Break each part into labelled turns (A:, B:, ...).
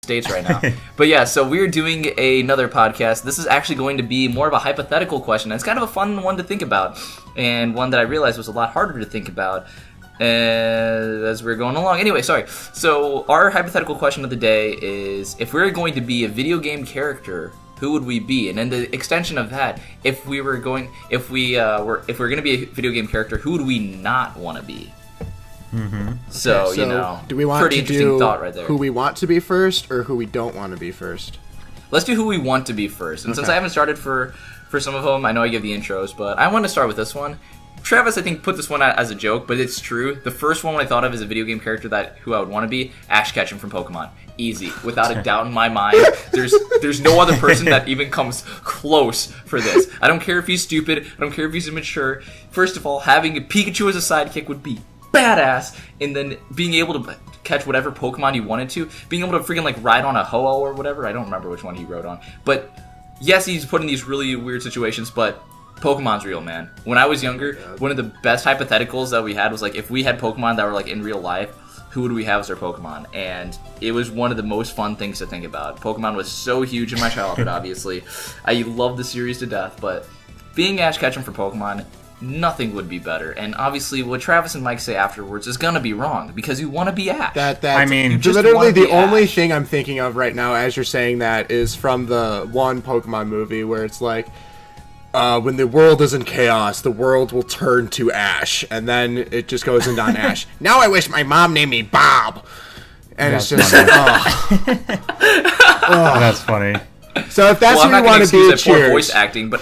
A: States right now. But yeah, so we're doing another podcast. This is actually going to be more of a hypothetical question. It's kind of a fun one to think about, and one that I realized was a lot harder to think about as we're going along. Anyway, sorry. So our hypothetical question of the day is, if we're going to be a video game character, who would we be? And then the extension of that, if we're going to be a video game character, who would we not want to be?
B: Mm-hmm.
A: So,
C: okay,
A: you know,
C: do we want
A: pretty
C: to
A: interesting
C: do
A: thought right there.
C: Who we want to be first, or who we don't want to be first?
A: Let's do who we want to be first. And since I haven't started for some of them, I know I give the intros, but I want to start with this one. Travis, I think, put this one out as a joke, but it's true. The first one I thought of as a video game character who I would want to be, Ash Ketchum from Pokemon. Easy, without a doubt in my mind. There's no other person that even comes close for this. I don't care if he's stupid. I don't care if he's immature. First of all, having a Pikachu as a sidekick would be badass, and then being able to catch whatever Pokemon you wanted to, being able to freaking like ride on a Ho-Oh or whatever. I don't remember which one he rode on, but yes, he's put in these really weird situations, but Pokemon's real, man. When I was younger, one of the best hypotheticals that we had was like, if we had Pokemon that were like in real life, who would we have as our Pokemon? And it was one of the most fun things to think about. Pokemon was so huge in my childhood, obviously. I love the series to death, but being Ash Ketchum for Pokemon, nothing would be better. And obviously, what Travis and Mike say afterwards is gonna be wrong, because you want to be Ash.
C: I mean, literally the only thing I'm thinking of right now as you're saying that is from the one Pokemon movie where it's like, when the world is in chaos, the world will turn to Ash, and then it just goes into on Ash. Now I wish my mom named me Bob. And
B: that's
C: it's just,
B: That's funny.
C: So if that's who you want to be, cheers.
A: Poor voice acting, but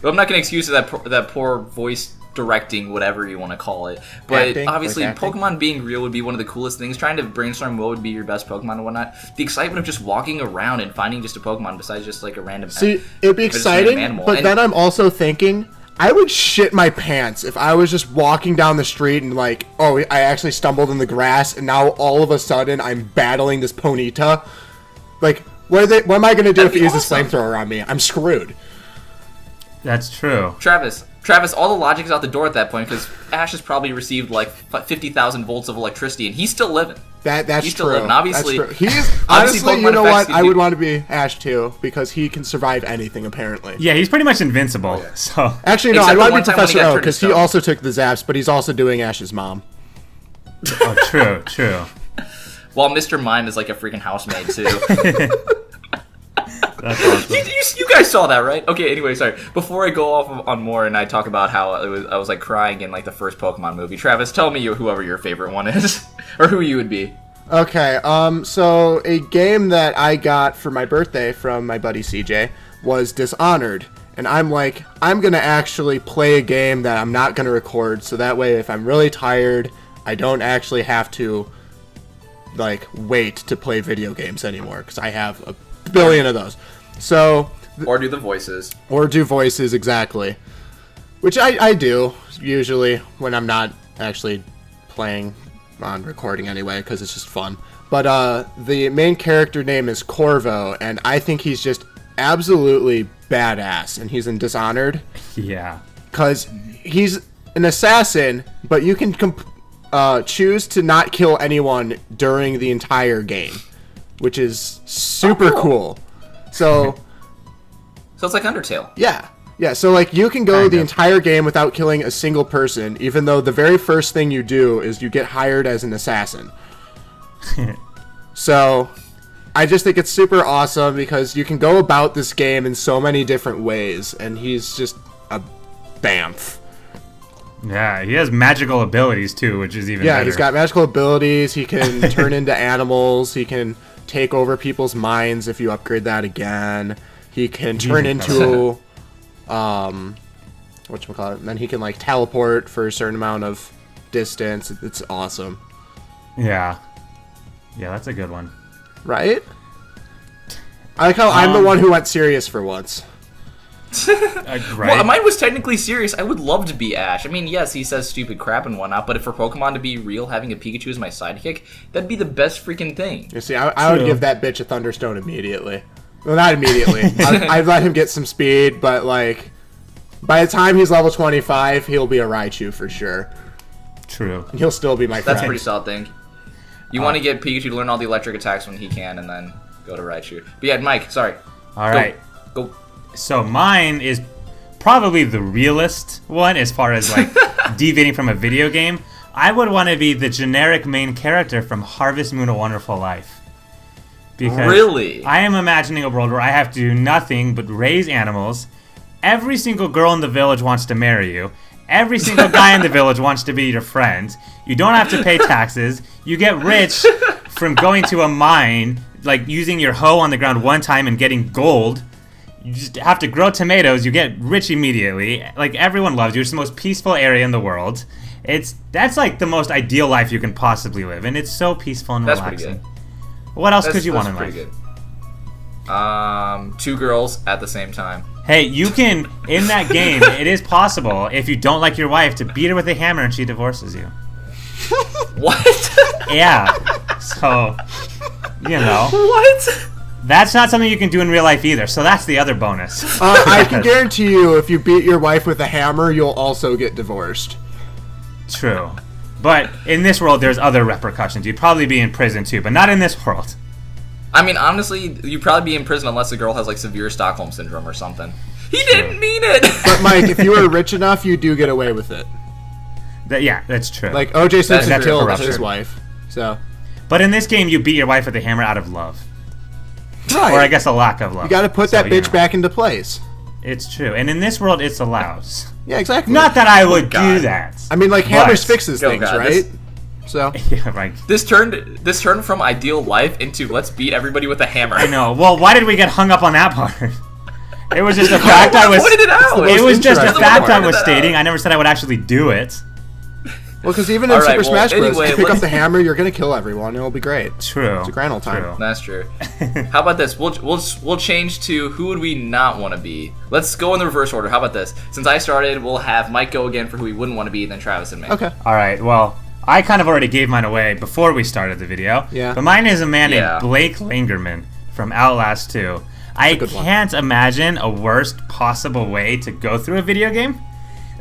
A: I'm not going to excuse that poor voice directing, whatever you want to call it. But
C: acting,
A: obviously,
C: like
A: Pokemon being real would be one of the coolest things. Trying to brainstorm what would be your best Pokemon and whatnot. The excitement of just walking around and finding just a Pokemon besides just like a random.
C: See, it'd be exciting, but then I'm also thinking I would shit my pants if I was just walking down the street and like, oh, I actually stumbled in the grass, and now all of a sudden I'm battling this Ponyta. Like, what am I going to do if he uses flamethrower on me? I'm screwed.
B: That's true.
A: Travis, all the logic is out the door at that point, because Ash has probably received like 50,000 volts of electricity, and he's still living.
C: That's
A: he's
C: true.
A: Still living. Obviously,
C: that's true. Honestly, you know what? I would want to be Ash too, because he can survive anything apparently.
B: Yeah, he's pretty much invincible. Oh, yeah. So
C: actually, no, I'd want to be Professor Oak, because he also took the zaps, but he's also doing Ash's mom.
B: Oh, true.
A: While Mr. Mime is like a freaking housemaid too.
B: That's awesome.
A: You guys saw that, right? Okay, anyway, sorry. Before I go off on more and I talk about how I was like crying in like the first Pokemon movie, Travis, tell me whoever your favorite one is, or who you would be.
C: Okay, so a game that I got for my birthday from my buddy CJ was Dishonored. And I'm like, I'm going to actually play a game that I'm not going to record, so that way if I'm really tired, I don't actually have to like wait to play video games anymore, because I have a billion of those. So
A: or do the voices.
C: Or do voices, exactly. Which I do, usually, when I'm not actually playing on recording anyway, because it's just fun. But the main character name is Corvo, and I think he's just absolutely badass, and he's in Dishonored.
B: Yeah.
C: Because he's an assassin, but you can choose to not kill anyone during the entire game, which is super cool. So
A: it's like Undertale.
C: Yeah. So like you can go the entire game without killing a single person, even though the very first thing you do is you get hired as an assassin. So I just think it's super awesome, because you can go about this game in so many different ways, and he's just a bamf.
B: Yeah, he has magical abilities too, which is even better.
C: Yeah, he's got magical abilities. He can turn into animals. He can take over people's minds if you upgrade that again. He can turn into whatchamacallit, and then he can like teleport for a certain amount of distance. It's awesome.
B: Yeah, that's a good one.
C: Right? I like how I'm the one who went serious for once.
B: Right?
A: Well, mine was technically serious. I would love to be Ash. I mean, yes, he says stupid crap and whatnot, but if for Pokemon to be real, having a Pikachu as my sidekick, that'd be the best freaking thing.
C: You see, I would give that bitch a Thunderstone immediately. Well, not immediately. I'd let him get some speed, but like, by the time he's level 25, he'll be a Raichu for sure.
B: True.
C: And he'll still be my friend.
A: That's a pretty solid thing. You want to get Pikachu to learn all the electric attacks when he can, and then go to Raichu. But yeah, Mike, sorry.
B: All right.
A: Go.
B: So mine is probably the realest one as far as like deviating from a video game. I would want to be the generic main character from Harvest Moon: A Wonderful Life. Because
A: Really?
B: I am imagining a world where I have to do nothing but raise animals. Every single girl in the village wants to marry you. Every single guy in the village wants to be your friend. You don't have to pay taxes. You get rich from going to a mine, like using your hoe on the ground one time and getting gold. You just have to grow tomatoes. You get rich immediately. Like, everyone loves you. It's the most peaceful area in the world. That's like the most ideal life you can possibly live, and it's so peaceful and
A: That's
B: relaxing.
A: pretty good.
B: What else could you want in
A: pretty
B: life?
A: Good. 2 girls at the same time.
B: Hey, you can, in that game, it is possible, if you don't like your wife, to beat her with a hammer and she divorces you.
A: What?
B: Yeah. So, you know.
A: What?
B: That's not something you can do in real life either, so that's the other bonus.
C: I can guarantee you, if you beat your wife with a hammer, you'll also get divorced.
B: True. But in this world, there's other repercussions. You'd probably be in prison too, but not in this world.
A: I mean, honestly, you'd probably be in prison unless the girl has, like, severe Stockholm Syndrome or something. He didn't mean it!
C: But, Mike, if you were rich enough, you do get away with it.
B: Yeah, that's true.
C: Like, O.J. Simpson
B: That's
C: killed
B: corruption.
C: his wife. So,
B: But in this game, you beat your wife with a hammer out of love.
C: right.
B: Or I guess a lack of love.
C: You gotta put
B: So,
C: that bitch
B: know.
C: back into place.
B: It's true. And in this world, it's allowed.
C: Yeah, exactly.
B: Not that I would
A: God.
B: do that.
C: I mean, like, hammers fixes
A: Oh,
C: things,
A: God,
C: right? So,
B: Yeah, right.
A: This turned from ideal life into let's beat everybody with a hammer.
B: I know. Well, why did we get hung up on that part? It was just a fact I was.
A: Pointed it out.
B: It was just a
C: interesting
B: fact I
A: part.
B: was
A: Pointed that
B: stating.
A: out.
B: I never said I would actually do it.
C: well, because even in
A: All right,
C: Super
A: well,
C: Smash Bros.,
A: anyway,
C: if you pick up
A: let's-
C: the hammer, you're gonna kill everyone. It'll be great.
B: True.
C: It's a grand old time.
B: True.
A: That's true. How about this? We'll change to who would we not want to be? Let's go in the reverse order. How about this? Since I started, we'll have Mike go again for who he wouldn't want to be, then Travis and me.
C: Okay.
B: All right. Well, I kind of already gave mine away before we started the video.
C: Yeah.
B: But mine is a man
A: Yeah.
B: named Blake Langerman from Outlast 2. I
C: good one.
B: can't imagine a worst possible way to go through a video game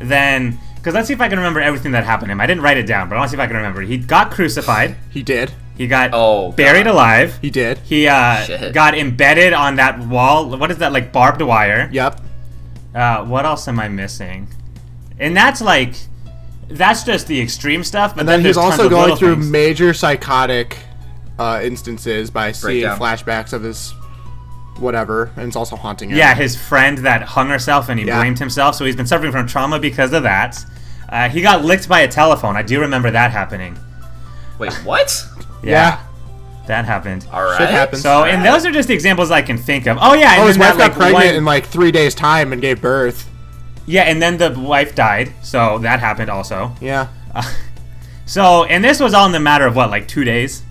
B: than. Because let's see if I can remember everything that happened to him. I didn't write it down, but I want to see if I can remember. He got crucified.
C: He did.
B: He got
A: Oh,
B: buried
A: God.
B: alive.
C: He did.
B: He
A: Shit.
B: got embedded on that wall. What is that, like barbed wire?
C: Yep.
B: What else am I missing? And that's just the extreme stuff. But
C: And then he's
B: there's tons
C: also
B: of
C: going
B: little
C: through
B: things.
C: major psychotic instances by seeing
A: Breakdown.
C: flashbacks of his whatever, and it's also haunting him.
B: Yeah, his friend that hung herself and he
C: Yeah.
B: blamed himself, so he's been suffering from trauma because of that. He got licked by a telephone. I do remember that happening.
A: Wait, what?
C: Yeah.
B: That happened.
A: All right.
C: Shit happens.
B: So, and those are just the examples I can think of. Oh yeah, and
C: Oh, his
B: then
C: wife
B: that,
C: got pregnant
B: one-
C: in like 3 days' time and gave birth.
B: Yeah, and then the wife died, so that happened also.
C: Yeah.
B: So, and this was all in the matter of what, like 2 days?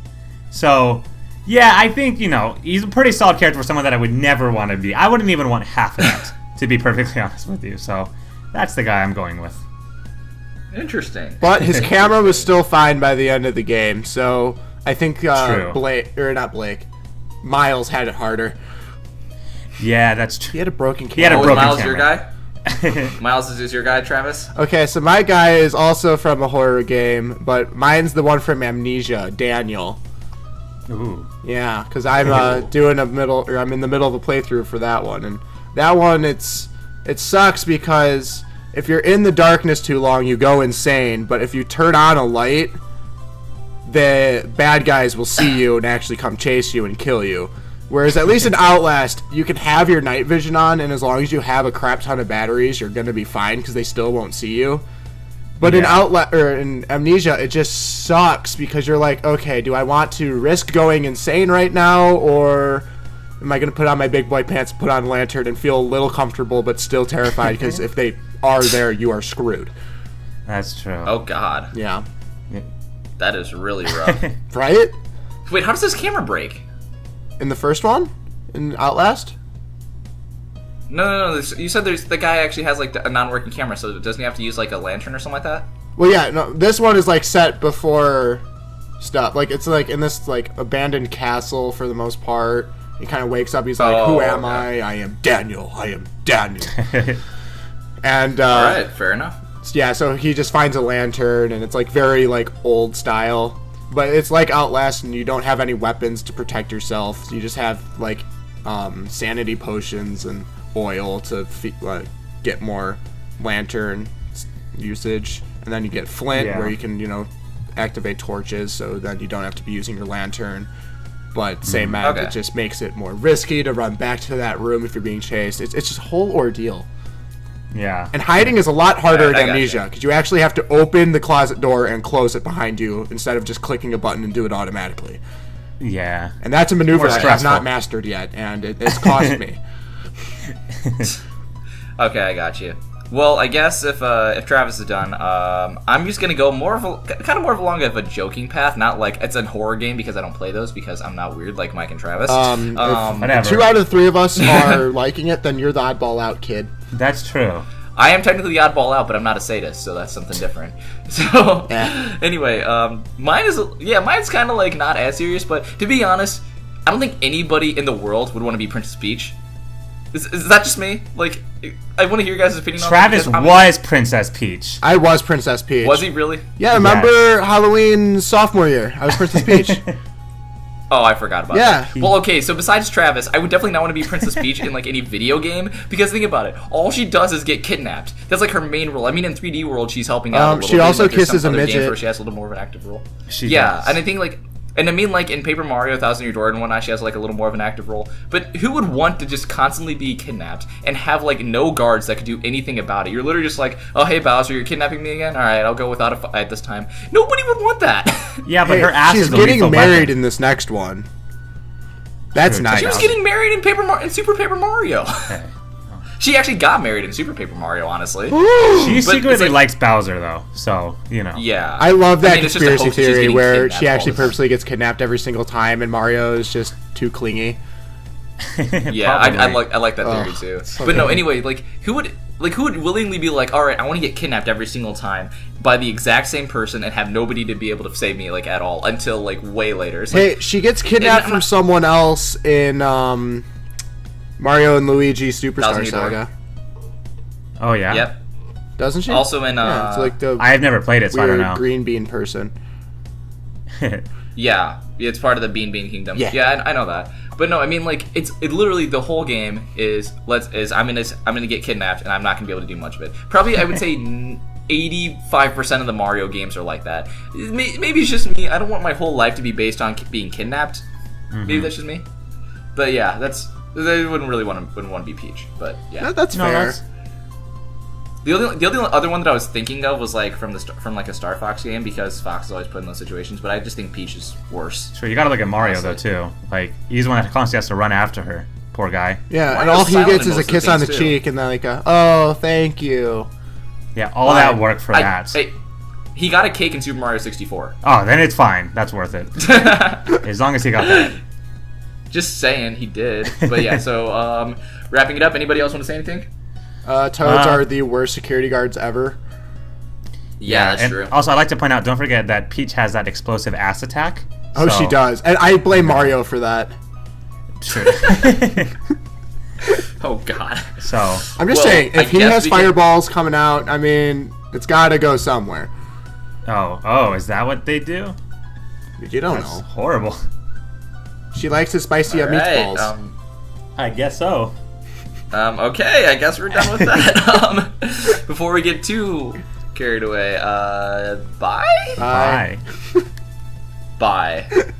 B: So, yeah, I think, he's a pretty solid character for someone that I would never want to be. I wouldn't even want half of that, to be perfectly honest with you. So, that's the guy I'm going with.
A: Interesting.
C: But his camera was still fine by the end of the game, so I think
B: True.
C: Miles had it harder.
B: Yeah, that's true.
C: He had a broken
B: He had
C: camera.
B: a
A: Oh,
B: broken
A: Miles
B: camera.
A: your guy? Miles is your guy, Travis?
C: Okay, so my guy is also from a horror game, but mine's the one from Amnesia, Daniel.
B: Ooh.
C: Yeah, because I'm I'm in the middle of a playthrough for that one, and that one it sucks because if you're in the darkness too long, you go insane. But if you turn on a light, the bad guys will see you and actually come chase you and kill you. Whereas at least in Outlast, you can have your night vision on, and as long as you have a crap ton of batteries, you're gonna be fine because they still won't see you. But in in Amnesia, it just sucks because you're like, okay, do I want to risk going insane right now, or am I gonna put on my big boy pants, put on a lantern, and feel a little comfortable but still terrified? Because if they are there, you are screwed.
B: That's true.
A: Oh, God.
C: Yeah.
A: That is really rough.
C: Right?
A: Wait, how does this camera break?
C: In the first one? In Outlast?
A: No. You said the guy actually has, like, a non-working camera, so doesn't he have to use, like, a lantern or something like that?
C: Well, yeah, no, this one is, like, set before stuff. Like, it's, like, in this, like, abandoned castle for the most part. He kind of wakes up, he's like, who am I? I am Daniel. I am Daniel. And,
A: Alright, fair enough.
C: yeah, so he just finds a lantern, and it's, like, very, like, old style. But it's like Outlast, and you don't have any weapons to protect yourself. You just have like sanity potions and oil to get more lantern usage, and then you get flint where you can activate torches, so then you don't have to be using your lantern. But same map, it just makes it more risky to run back to that room if you're being chased. It's just a whole ordeal.
B: Yeah.
C: And hiding is a lot harder in Amnesia, because you actually have to open the closet door and close it behind you instead of just clicking a button and do it automatically.
B: Yeah.
C: And that's a maneuver I have not mastered yet, and it's cost me.
A: Okay, I got you. Well, I guess if Travis is done, I'm just gonna go more of a joking path, not like it's a horror game because I don't play those because I'm not weird like Mike and Travis.
C: If 2 out of the 3 of us are liking it, then you're the oddball out, kid.
B: That's true.
A: I am technically the oddball out, but I'm not a sadist, so that's something different. So anyway, mine's kind of like not as serious, but to be honest, I don't think anybody in the world would want to be Princess Peach. Is that just me? Like, I want to hear your guys' opinion on
B: Travis was Princess Peach.
C: I was Princess Peach.
A: Was he really?
C: Yeah, remember Halloween sophomore year? I was Princess Peach.
A: Oh, I forgot about that. Well, okay, so besides Travis, I would definitely not want to be Princess Peach in, like, any video game, because think about it. All she does is get kidnapped. That's, like, her main role. I mean, in 3D World, she's helping out a little bit.
C: She also
A: like,
C: kisses a midget.
A: Where she has a little more of an active role.
B: She does.
A: And I think, like... And I mean, like, in Paper Mario, Thousand Year Door and whatnot, she has, like, a little more of an active role. But who would want to just constantly be kidnapped and have, like, no guards that could do anything about it? You're literally just like, oh, hey, Bowser, you're kidnapping me again? All right, I'll go without a fight this time. Nobody would want that.
B: Yeah, but her ass is a
C: getting
B: lethal
C: married
B: weapon.
C: in this next one. That's nice.
A: She was getting married in Super Paper Mario.
B: Okay.
A: She actually got married in Super Paper Mario, honestly.
B: She secretly likes Bowser, though, so,
A: Yeah.
C: I love that
A: it's just a
C: conspiracy
A: hoax. She's
C: theory
A: getting
C: where
A: kidnapped
C: she actually
A: all the time.
C: purposely gets kidnapped every single time, and Mario is just too clingy.
A: Yeah, I like that theory too.
C: so
A: But no,
C: good.
A: anyway, who would willingly be like, all right, I want to get kidnapped every single time by the exact same person and have nobody to be able to save me, like, at all until, like, way later. It's
C: Hey, she gets kidnapped from someone else in Mario and Luigi Superstar Saga.
B: Oh, yeah?
A: Yep.
C: Doesn't she?
A: Also in
C: it's like the
B: I have never played it, so I don't
C: weird
B: know.
C: green bean person.
A: Yeah, it's part of the Bean Kingdom.
C: Yeah.
A: I know that. But no, I mean, like, it literally the whole game is I'm gonna get kidnapped and I'm not gonna be able to do much of it. Probably I would say 85% of the Mario games are like that. Maybe it's just me. I don't want my whole life to be based on being kidnapped. Maybe that's just me. But yeah, they wouldn't want to be Peach. But yeah,
C: That's fair.
A: The only other one that I was thinking of was like from like a Star Fox game, because Fox is always put in those situations. But I just think Peach is worse.
B: Sure, you gotta look at Mario, though, too. Like, he's the one that constantly has to run after her. Poor guy.
C: Yeah, and
A: Mario's
C: all he
A: silent
C: gets
A: in
C: is a
A: most of the
C: kiss on the
A: things, too.
C: cheek, and then like oh, thank you.
B: Yeah, all that work for that.
A: He got a cake in Super Mario 64.
B: Oh, then it's fine. That's worth it. As long as he got that.
A: Just saying, he did. But yeah, so wrapping it up. Anybody else want to say anything?
C: Toads are the worst security guards ever.
A: Yeah, that's
B: and
A: true.
B: Also, I'd like to point out, don't forget that Peach has that explosive ass attack.
C: Oh,
B: so-
C: she does, and I blame Mario for that.
B: Sure.
A: Oh God.
B: So,
C: I'm just
A: Well,
C: saying,
A: I
C: if he
A: guess
C: has
A: we can-
C: fireballs coming out, I mean, it's got to go somewhere.
B: is that what they do?
C: You don't
B: That's
C: know.
B: horrible.
C: She likes his spicy
A: All right,
C: meatballs.
B: I guess so.
A: Okay, I guess we're done with that. Before we get too carried away, bye?
C: Bye.
B: Bye.
A: Bye.